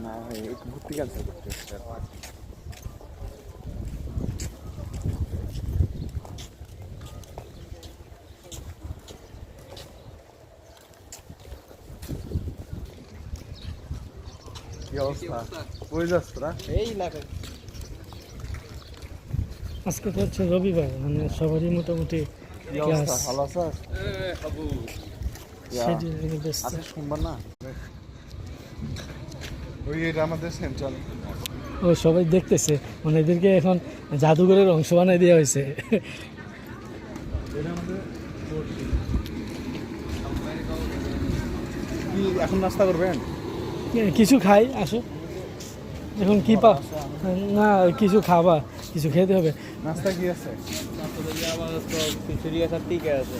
না ভাই ঘুরতে গেছে কি অবস্থা কই যাস তোরা এই লাগে আজকে তো হচ্ছে রবিবার, মানে সবারই মোটামুটি কি অবস্থা ভালো আছিস সেদিন ব্যস্ত। আজকে সোমবার না ওই এটা আমাদের সেন্ট্রাল ও সবাই দেখতেছে, মানে এদেরকে এখন জাদুঘরের অংশ বানাই দেওয়া হয়েছে। এটা আমাদের কি এখন নাস্তা করবেন কিছু খাই, আসো এখন কি পা না কিছু খাবা, কিছু খেতে হবে। নাস্তা কি আছে খিচুড়ি আছে, টিকা আছে।